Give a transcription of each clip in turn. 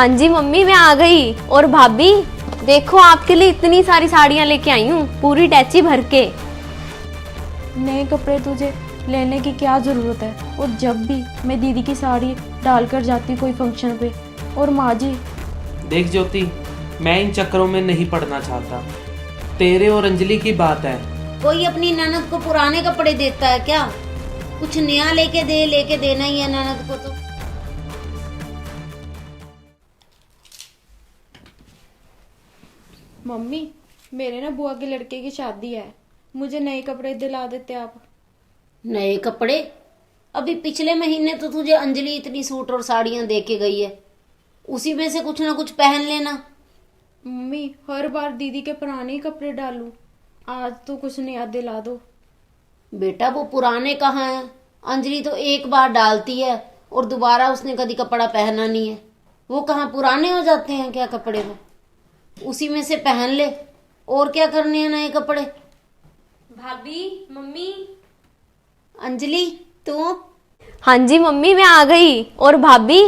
हाँ जी मम्मी मैं आ गई। और भाभी देखो आपके लिए इतनी सारी साड़ियाँ लेके आई हूँ, पूरी टैची भर के। नए कपड़े तुझे लेने की क्या ज़रूरत है? और जब भी मैं दीदी की साड़ी डालकर जाती कोई फंक्शन पे। और माँ जी, देख ज्योति, मैं इन चक्करों में नहीं पड़ना चाहता। तेरे और अंजलि की बात है। कोई अपनी ननद को पुराने कपड़े देता है क्या? कुछ नया लेके देना ही है ननद को तो। मम्मी मेरे ना बुआ के लड़के की शादी है, मुझे नए कपड़े दिला देते आप। नए कपड़े? अभी पिछले महीने तो तुझे अंजलि इतनी सूट और साड़ियां दे के गई है, उसी में से कुछ ना कुछ पहन लेना। मम्मी हर बार दीदी के पुराने ही कपड़े डालूं, आज तो कुछ नया दिला दो। बेटा वो पुराने कहाँ हैं? अंजलि तो एक बार डालती है और दोबारा उसने कभी कपड़ा पहना नहीं है। वो कहाँ पुराने हो जाते हैं क्या कपड़े? वो उसी में से पहन ले। और क्या करने हैं नए कपड़े? भाभी मम्मी। अंजलि तू? हाँ जी मम्मी मैं आ गई। और भाभी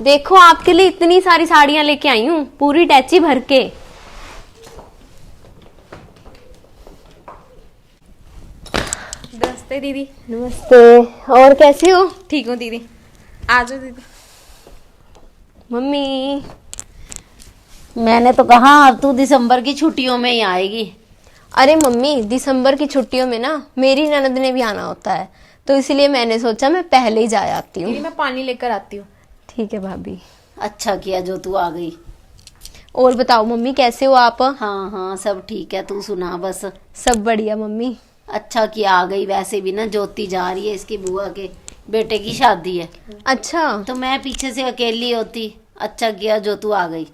देखो आपके लिए इतनी सारी साड़ियाँ लेके आई हूँ, पूरी टैची भर के। नमस्ते दीदी। नमस्ते। और कैसे हो? ठीक हूँ दीदी, आ जाओ दीदी। मम्मी मैंने तो कहा अब तू दिसंबर की छुट्टियों में ही आएगी। अरे मम्मी दिसंबर की छुट्टियों में ना मेरी ननद ने भी आना होता है, तो इसलिए मैंने सोचा मैं पहले ही जा आती हूँ। दीदी मैं पानी लेकर आती हूँ। ठीक है भाभी। अच्छा किया जो तू आ गई। और बताओ मम्मी कैसे हो आप? हाँ हाँ सब ठीक है, तू सुना बस। सब बढ़िया मम्मी। अच्छा किया आ गई। वैसे भी ना ज्योति जा रही है, इसकी बुआ के बेटे की शादी है, अच्छा तो मैं पीछे से अकेली होती। अच्छा किया जो तू आ गई।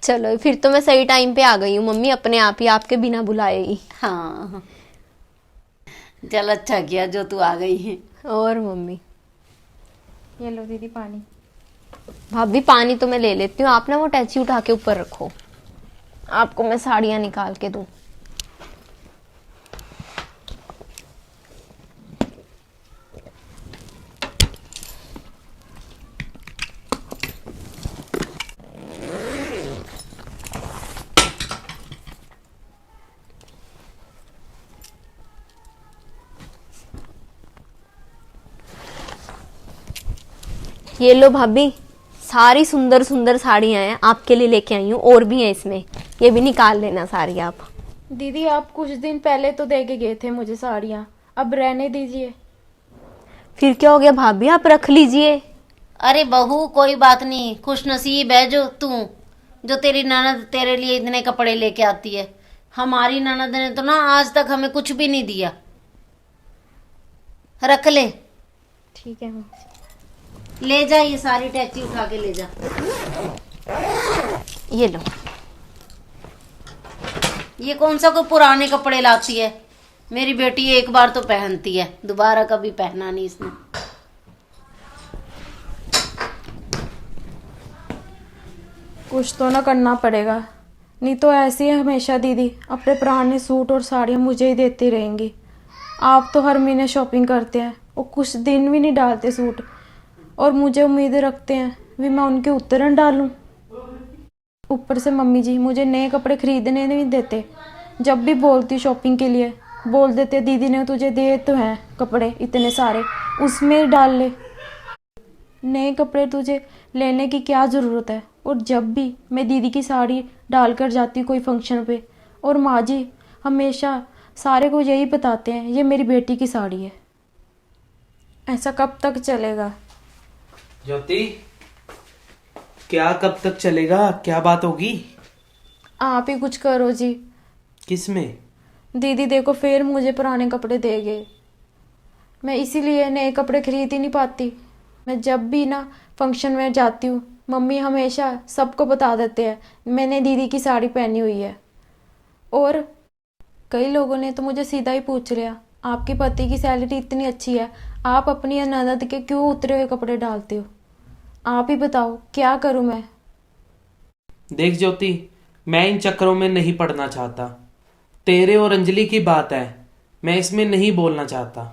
चलो फिर तो मैं सही टाइम पे आ गई हूँ मम्मी, अपने आप ही आपके बिना बुलाए ही। हाँ चल अच्छा किया जो तू आ गई है। और मम्मी ये लो दीदी पानी। भाभी पानी तो मैं ले लेती हूँ, आप ना वो टैची उठा के ऊपर रखो, आपको मैं साड़ियाँ निकाल के दूँ। ये लो भाभी, सारी सुंदर सुंदर साड़ियाँ हैं, आपके लिए लेके आई हूँ। और भी हैं इसमें, ये भी निकाल लेना सारी आप। दीदी आप कुछ दिन पहले तो दे के गए थे मुझे साड़ियाँ, अब रहने दीजिए। फिर क्या हो गया भाभी, आप रख लीजिए। अरे बहू कोई बात नहीं, खुश नसीब है जो तू, जो तेरी ननद तेरे लिए इतने कपड़े लेके आती है। हमारी ननद ने तो ना आज तक हमें कुछ भी नहीं दिया। रख ले। ठीक है मैम। ले जा, ये सारी टैची उठा के ले जा। ये लो। ये कौन सा कोई पुराने कपड़े लाती है? मेरी बेटी एक बार तो पहनती है, दोबारा कभी पहना नहीं इसने। कुछ तो ना करना पड़ेगा, नहीं तो ऐसे ही हमेशा दीदी अपने पुराने सूट और साड़ियाँ मुझे ही देती रहेंगी। आप तो हर महीने शॉपिंग करते हैं और कुछ दिन भी नहीं डालते सूट, और मुझे उम्मीदें रखते हैं भी मैं उनके उत्तरण डालूं। ऊपर से मम्मी जी मुझे नए कपड़े खरीदने नहीं देते। जब भी बोलती शॉपिंग के लिए बोल देते दीदी ने तुझे दे तो हैं कपड़े इतने सारे, उसमें डाल ले। नए कपड़े तुझे लेने की क्या ज़रूरत है? और जब भी मैं दीदी की साड़ी डालकर जाती कोई फंक्शन पे, और माँ जी हमेशा सारे को यही बताते हैं ये मेरी बेटी की साड़ी है। ऐसा कब तक चलेगा? ज्योति, क्या कब तक चलेगा? क्या बात होगी? आप ही कुछ करो जी। किसमें? दीदी देखो फिर मुझे पुराने कपड़े दे गए, मैं इसीलिए नए कपड़े खरीद ही नहीं पाती। मैं जब भी ना फंक्शन में जाती हूँ मम्मी हमेशा सबको बता देते हैं मैंने दीदी की साड़ी पहनी हुई है। और कई लोगों ने तो मुझे सीधा ही पूछ लिया आपके पति की सैलरी इतनी अच्छी है, आप अपनी ननद के क्यों उतरे हुए कपड़े डालते हो? आप ही बताओ क्या करूँ मैं? देख ज्योति, मैं इन चक्करों में नहीं पड़ना चाहता। तेरे और अंजलि की बात है, मैं इसमें नहीं बोलना चाहता।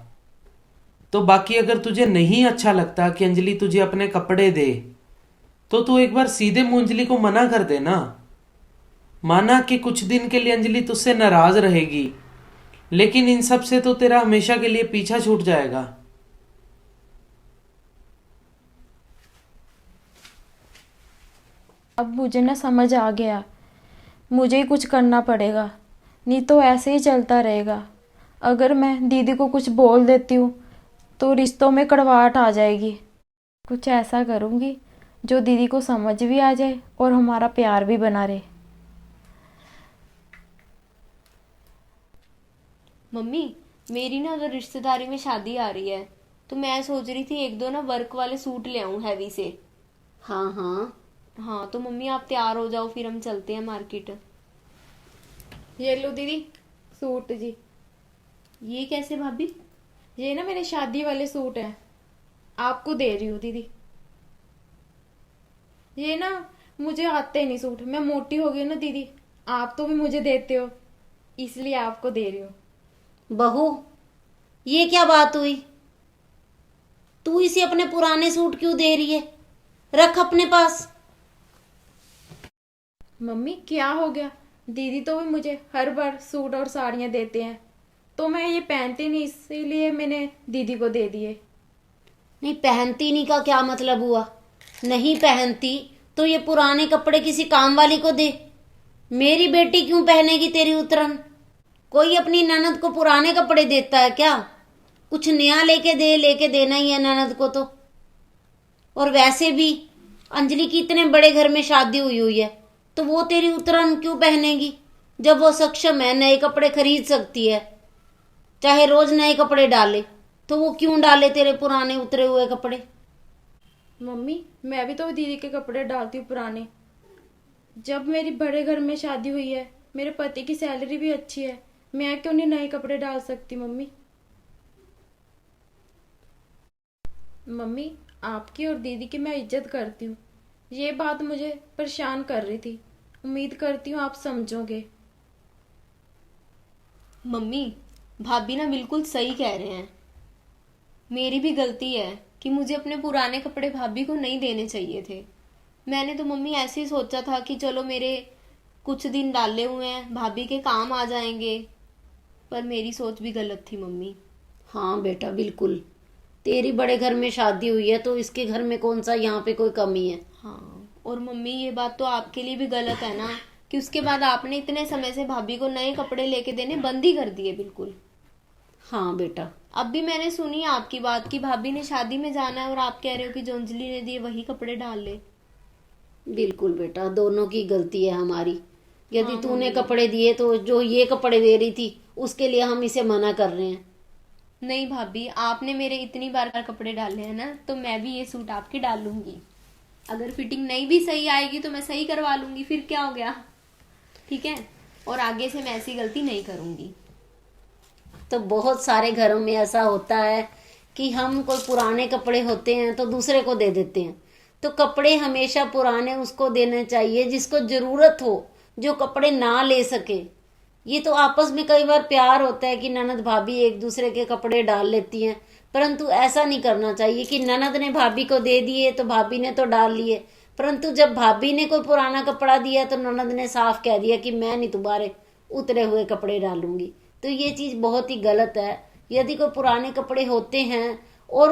तो बाकी अगर तुझे नहीं अच्छा लगता कि अंजलि तुझे अपने कपड़े दे, तो तू एक बार सीधे मुंह अंजलि को मना कर देना। माना कि कुछ दिन के लिए अंजलि तुझसे नाराज रहेगी, लेकिन इन सब से तो तेरा हमेशा के लिए पीछा छूट जाएगा। अब मुझे ना समझ आ गया, मुझे ही कुछ करना पड़ेगा, नहीं तो ऐसे ही चलता रहेगा। अगर मैं दीदी को कुछ बोल देती हूँ तो रिश्तों में कड़वाहट आ जाएगी। कुछ ऐसा करूँगी जो दीदी को समझ भी आ जाए और हमारा प्यार भी बना रहे। मम्मी, मेरी ना अगर रिश्तेदारी में शादी आ रही है तो मैं सोच रही थी एक दो ना वर्क वाले सूट ले आऊं हैवी से। हाँ हाँ, हाँ तो मम्मी आप तैयार हो जाओ, फिर हम चलते हैं मार्केट। ये लो दीदी सूट जी। ये कैसे भाभी? ये ना मेरे शादी वाले सूट हैं, आपको दे रही हूँ दीदी। ये ना मुझे आते नहीं सूट, मैं मोटी हो गई ना दीदी, आप तो भी मुझे देते हो, इसलिए आपको दे रही हूँ। बहू ये क्या बात हुई? तू इसे अपने पुराने सूट क्यों दे रही है? रख अपने पास। मम्मी क्या हो गया, दीदी तो भी मुझे हर बार सूट और साड़ियाँ देते हैं, तो मैं ये पहनती नहीं, इसीलिए मैंने दीदी को दे दिए। नहीं पहनती नहीं का क्या मतलब हुआ? नहीं पहनती तो ये पुराने कपड़े किसी काम वाली को दे। मेरी बेटी क्यों पहनेगी तेरी उतरन? कोई अपनी ननद को पुराने कपड़े देता है क्या? कुछ नया लेके देना ही है ननद को तो। और वैसे भी अंजलि की इतने बड़े घर में शादी हुई है, तो वो तेरी उतरन क्यों पहनेगी? जब वो सक्षम है, नए कपड़े खरीद सकती है, चाहे रोज नए कपड़े डाले, तो वो क्यों डाले तेरे पुराने उतरे हुए कपड़े? मम्मी मैं भी तो दीदी के कपड़े डालती हूँ पुराने। जब मेरी बड़े घर में शादी हुई है, मेरे पति की सैलरी भी अच्छी है, मैं क्यों नहीं नए कपड़े डाल सकती मम्मी? मम्मी आपकी और दीदी की मैं इज्जत करती हूँ, ये बात मुझे परेशान कर रही थी, उम्मीद करती हूँ आप समझोगे। मम्मी, भाभी ना बिल्कुल सही कह रहे हैं। मेरी भी गलती है कि मुझे अपने पुराने कपड़े भाभी को नहीं देने चाहिए थे। मैंने तो मम्मी ऐसे ही सोचा था कि चलो मेरे कुछ दिन डाले हुए हैं, भाभी के काम आ जाएंगे, पर मेरी सोच भी गलत थी मम्मी। हाँ बेटा बिल्कुल, तेरी बड़े घर में शादी हुई है तो इसके घर में कौन सा यहाँ पे कोई कमी है? हाँ, और मम्मी ये बात तो आपके लिए भी गलत है ना कि उसके बाद आपने इतने समय से भाभी को नए कपड़े लेके देने बंद ही कर दिए बिल्कुल। हाँ बेटा, अब भी मैंने सुनी आपकी बात कि भाभी ने शादी में जाना है और आप कह रहे हो कि जो अंजलि ने दिए वही कपड़े डाल ले। बिल्कुल बेटा, दोनों की गलती है हमारी। यदि तूने कपड़े दिए तो जो ये कपड़े दे रही थी उसके लिए हम इसे मना कर रहे हैं। नहीं भाभी, आपने मेरे इतनी बार कपड़े डाले हैं ना, तो मैं भी ये सूट आपके डाल लूंगी। अगर फिटिंग नहीं भी सही आएगी तो मैं सही करवा लूंगी, फिर क्या हो गया? ठीक है, और आगे से मैं ऐसी गलती नहीं करूंगी। तो बहुत सारे घरों में ऐसा होता है कि हम कोई पुराने कपड़े होते हैं तो दूसरे को दे देते हैं। तो कपड़े हमेशा पुराने उसको देने चाहिए जिसको जरूरत हो, जो कपड़े ना ले सके। ये तो आपस में कई बार प्यार होता है कि ननद भाभी एक दूसरे के कपड़े डाल लेती हैं, परंतु ऐसा नहीं करना चाहिए कि ननद ने भाभी को दे दिए तो भाभी ने तो डाल लिए, परंतु जब भाभी ने कोई पुराना कपड़ा दिया तो ननद ने साफ कह दिया कि मैं नहीं तुम्हारे उतरे हुए कपड़े डालूंगी। तो ये चीज बहुत ही गलत है। यदि कोई पुराने कपड़े होते हैं और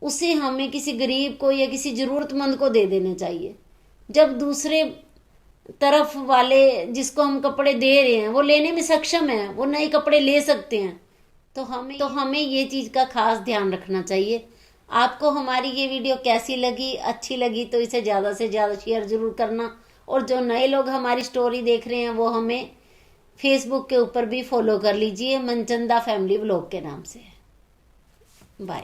उसे हमें किसी गरीब को या किसी जरूरतमंद को दे देने चाहिए। जब दूसरे तरफ वाले जिसको हम कपड़े दे रहे हैं वो लेने में सक्षम है, वो नए कपड़े ले सकते हैं, तो हमें ये चीज का खास ध्यान रखना चाहिए। आपको हमारी ये वीडियो कैसी लगी? अच्छी लगी तो इसे ज्यादा से ज्यादा शेयर जरूर करना। और जो नए लोग हमारी स्टोरी देख रहे हैं वो हमें फेसबुक के ऊपर भी फॉलो कर लीजिए, मनचंदा फैमिली व्लॉग के नाम से। बाय।